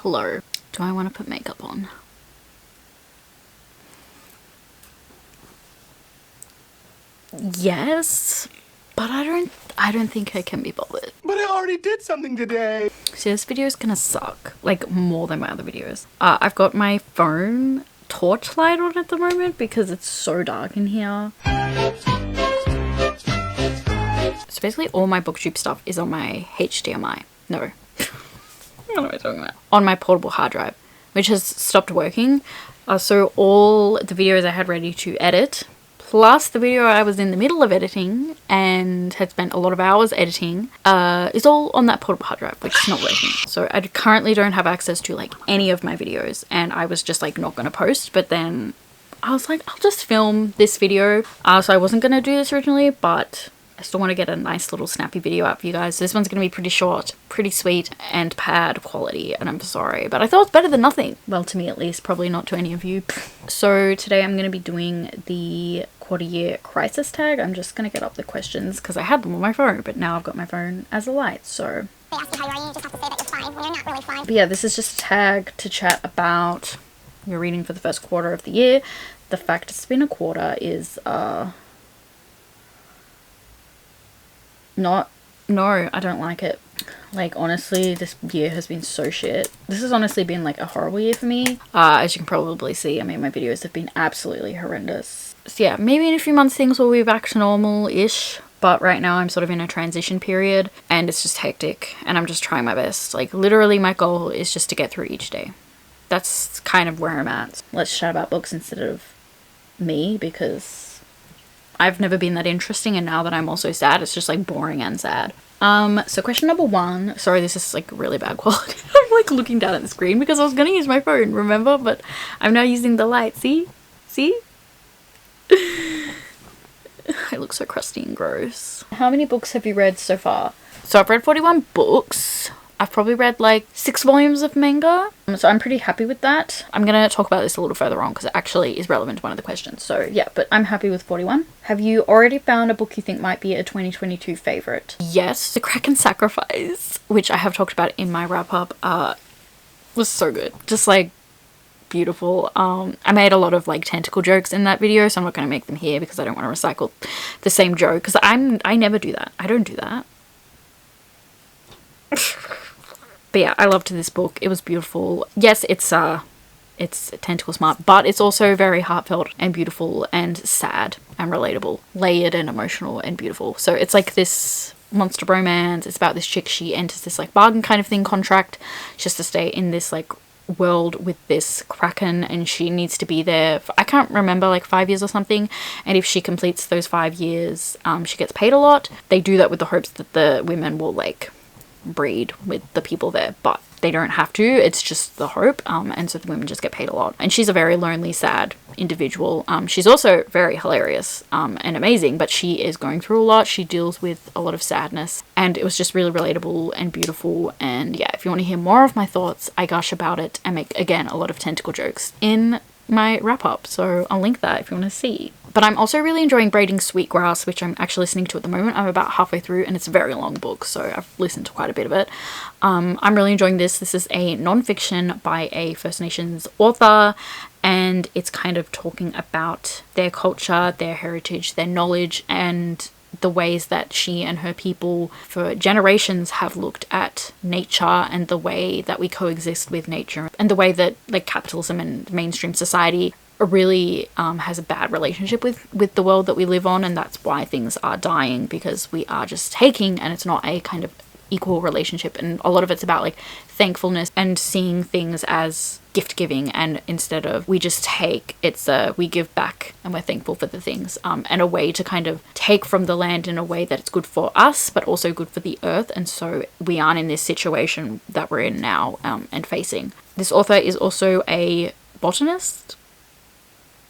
Hello. Do I want to put makeup on? Yes, but I don't think I can be bothered. But I already did something today. So this video is gonna suck, like more than my other videos. I've got my phone torchlight on at the moment because it's so dark in here. So basically all my booktube stuff is on my HDMI. No. What am I talking about? On my portable hard drive, which has stopped working. So all the videos I had ready to edit, plus the video I was in the middle of editing and had spent a lot of hours editing, is all on that portable hard drive, which is not working. So I currently don't have access to like any of my videos, and I was just like not gonna post, but then I was like, I'll just film this video. So I wasn't gonna do this originally, but I still want to get a nice little snappy video out for you guys. So this one's going to be pretty short, pretty sweet, and bad quality, and I'm sorry, but I thought it's better than nothing. Well, to me at least, probably not to any of you. So today I'm going to be doing the quarter year crisis tag. I'm just going to get up the questions because I had them on my phone, but now I've got my phone as a light, so. They ask you how you are, you just have to say that you're fine when you're not really fine. But yeah, this is just a tag to chat about your reading for the first quarter of the year. The fact it's been a quarter is, no, I don't like it. Like, honestly, this year has been so shit. This has honestly been like a horrible year for me. As you can probably see, I mean, my videos have been absolutely horrendous. So yeah, maybe in a few months things will be back to normal-ish, but right now I'm sort of in a transition period and it's just hectic and I'm just trying my best. Like, literally my goal is just to get through each day. That's kind of where I'm at. Let's chat about books instead of me, because I've never been that interesting, and now that I'm also sad, it's just like boring and sad. So question number one, sorry, this is like really bad quality. I'm like looking down at the screen because I was gonna use my phone, remember? But I'm now using the light, see? See? I look so crusty and gross. How many books have you read so far? So I've read 41 books. I've probably read like 6 volumes of manga, so I'm pretty happy with that. I'm gonna talk about this a little further on because it actually is relevant to one of the questions. So yeah, but I'm happy with 41. Have you already found a book you think might be a 2022 favorite? Yes, The Kraken Sacrifice, which I have talked about in my wrap up, was so good. Just like beautiful. I made a lot of like tentacle jokes in that video, so I'm not gonna make them here because I don't want to recycle the same joke, because I never do that. I don't do that. But yeah, I loved this book. It was beautiful. Yes, it's tentacle smart, but it's also very heartfelt and beautiful and sad and relatable, layered and emotional and beautiful. So it's like this monster romance. It's about this chick. She enters this like bargain kind of thing contract just to stay in this like world with this kraken, and she needs to be there for, I can't remember, like 5 years or something, and if she completes those 5 years, she gets paid a lot. They do that with the hopes that the women will like breed with the people there, but they don't have to. It's just the hope, and so the women just get paid a lot. And she's a very lonely, sad individual. She's also very hilarious and amazing, but she is going through a lot. She deals with a lot of sadness, and it was just really relatable and beautiful. And yeah, if you want to hear more of my thoughts, I gush about it and make, again, a lot of tentacle jokes in my wrap up, so I'll link that if you want to see. But I'm also really enjoying Braiding Sweetgrass, which I'm actually listening to at the moment. I'm about halfway through, and it's a very long book, so I've listened to quite a bit of it. I'm really enjoying this. This is a non-fiction by a First Nations author, and it's kind of talking about their culture, their heritage, their knowledge, and the ways that she and her people for generations have looked at nature, and the way that we coexist with nature, and the way that like capitalism and mainstream society really has a bad relationship with the world that we live on, and that's why things are dying, because we are just taking, and it's not a kind of equal relationship. And a lot of it's about like thankfulness and seeing things as gift giving, and instead of we just take, it's we give back and we're thankful for the things, and a way to kind of take from the land in a way that it's good for us but also good for the earth. And so we aren't in this situation that we're in now, and facing. This author is also a botanist.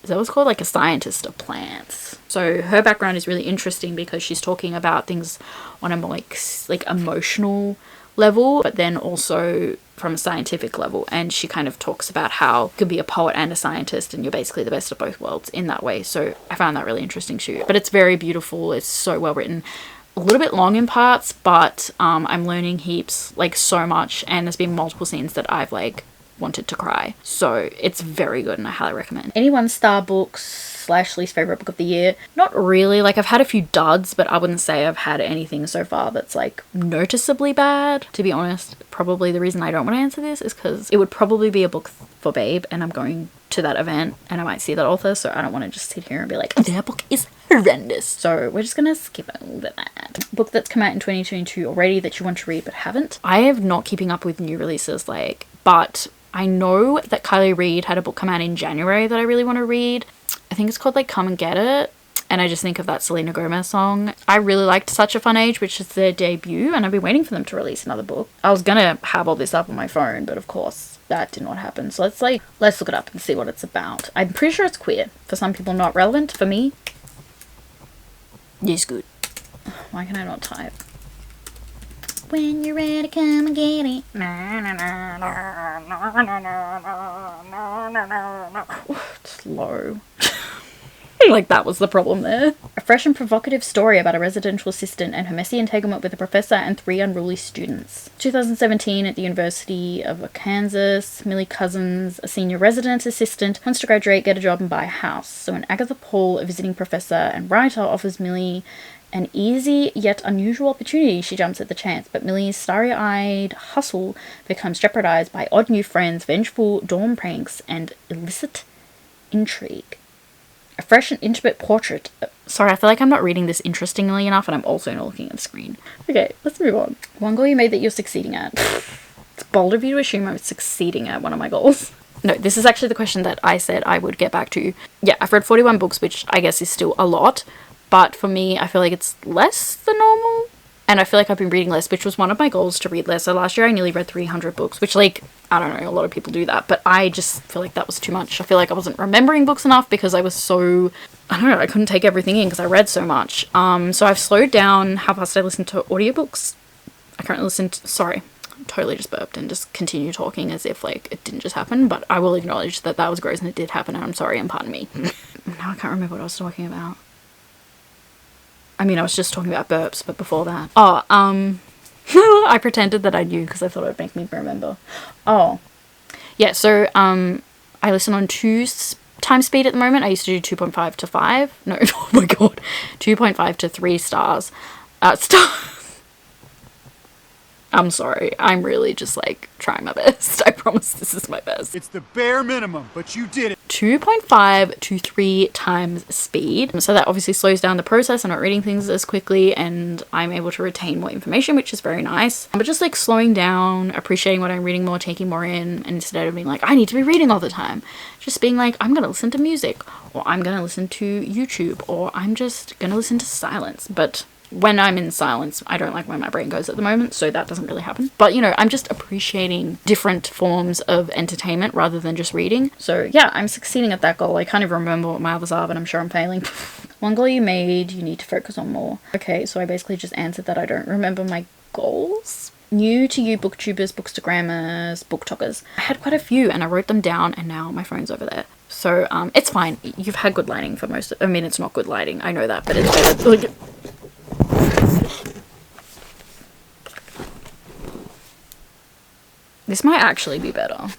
Is that what it's called? Like a scientist of plants. So her background is really interesting because she's talking about things on a more like emotional level, but then also from a scientific level. And she kind of talks about how you could be a poet and a scientist, and you're basically the best of both worlds in that way. So I found that really interesting too. But it's very beautiful. It's so well written. a little bit long in parts, but I'm learning heaps, like so much, and there's been multiple scenes that I've like wanted to cry. So it's very good and I highly recommend. Any 1-star books / least favorite book of the year? Not really. Like I've had a few duds, but I wouldn't say I've had anything so far that's like noticeably bad, to be honest. Probably the reason I don't want to answer this is because it would probably be a book for Babe, and I'm going to that event and I might see that author, so I don't want to just sit here and be like, their book is horrendous. So we're just gonna skip over that. Book that's come out in 2022 already that you want to read but haven't. I am not keeping up with new releases, like, but I know that Kylie Reid had a book come out in January that I really want to read. I think it's called like Come and Get It. And I just think of that Selena Gomez song. I really liked Such a Fun Age, which is their debut, and I've been waiting for them to release another book. I was gonna have all this up on my phone, but of course that did not happen. So let's look it up and see what it's about. I'm pretty sure it's queer. For some people not relevant. For me, it's good. Why can I not type? When you're ready, come and get it. It's low. Like that was the problem there. A fresh and provocative story about a residential assistant and her messy entanglement with a professor and 3 unruly students. 2017 at the University of Kansas, Millie Cousins, a senior resident assistant, wants to graduate, get a job and buy a house. So when Agatha Paul, a visiting professor and writer, offers Millie an easy yet unusual opportunity, she jumps at the chance, but Millie's starry-eyed hustle becomes jeopardized by odd new friends, vengeful dorm pranks, and illicit intrigue. A fresh and intimate portrait. Sorry, I feel like I'm not reading this interestingly enough, and I'm also not looking at the screen. Okay, let's move on. One goal you made that you're succeeding at. It's bold of you to assume I'm succeeding at one of my goals. No, this is actually the question that I said I would get back to. Yeah, I've read 41 books, which I guess is still a lot. But for me, I feel like it's less than normal. And I feel like I've been reading less, which was one of my goals, to read less. So last year I nearly read 300 books, which, like, I don't know, a lot of people do that. But I just feel like that was too much. I feel like I wasn't remembering books enough because I was so, I don't know, I couldn't take everything in because I read so much. So I've slowed down how fast I listen to audiobooks. I currently listen to, sorry, totally just burped and just continue talking as if, like, it didn't just happen. But I will acknowledge that that was gross and it did happen, and I'm sorry, and pardon me. Now I can't remember what I was talking about. I mean, I was just talking about burps, but before that. Oh, I pretended that I knew because I thought it would make me remember. Oh. Yeah, so, I listen on 2 times speed at the moment. I used to do 2.5 to 5. No, oh my god. 2.5 to 3 stars. I'm sorry. I'm really just, like, trying my best. I promise this is my best. It's the bare minimum, but you did it. 2.5 to 3 times speed. So that obviously slows down the process. I'm not reading things as quickly and I'm able to retain more information, which is very nice. But just like slowing down, appreciating what I'm reading more, taking more in, and instead of being like, I need to be reading all the time, just being like, I'm gonna listen to music, or I'm gonna listen to YouTube, or I'm just gonna listen to silence. But when I'm in silence, I don't like where my brain goes at the moment, so that doesn't really happen. But, you know, I'm just appreciating different forms of entertainment rather than just reading. So, yeah, I'm succeeding at that goal. I can't even remember what my others are, but I'm sure I'm failing. One goal you made, you need to focus on more. Okay, so I basically just answered that I don't remember my goals. New to you booktubers, bookstagrammers, booktokers. I had quite a few and I wrote them down and now my phone's over there. So, it's fine. You've had good lighting for most of, I mean, it's not good lighting. I know that, but it's better. Like, this might actually be better.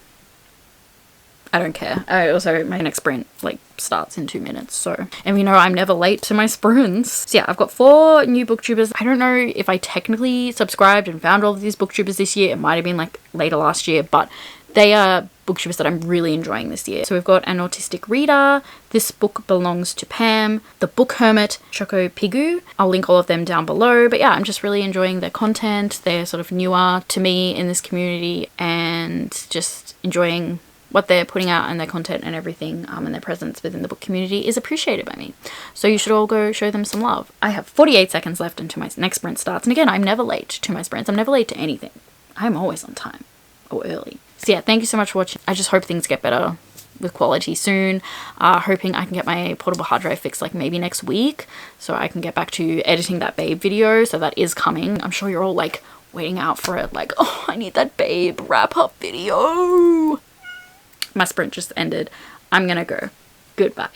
I don't care. Also, my next sprint, like, starts in 2 minutes, so. And you know, I'm never late to my sprints. So yeah, I've got 4 new booktubers. I don't know if I technically subscribed and found all of these booktubers this year. It might have been, like, later last year, but they are booktubers that I'm really enjoying this year. So we've got An Autistic Reader, This Book Belongs to Pam, The Book Hermit, Choco Pigu. I'll link all of them down below. But yeah, I'm just really enjoying their content. They're sort of newer to me in this community and just enjoying what they're putting out and their content and everything, and their presence within the book community is appreciated by me. So you should all go show them some love. I have 48 seconds left until my next sprint starts. And again, I'm never late to my sprints. I'm never late to anything. I'm always on time or early. So yeah, thank you so much for watching. I just hope things get better with quality soon. Hoping I can get my portable hard drive fixed like maybe next week so I can get back to editing that Babe video. So that is coming. I'm sure you're all like waiting out for it, like, oh, I need that Babe wrap up video. My sprint just ended. I'm gonna go. Goodbye.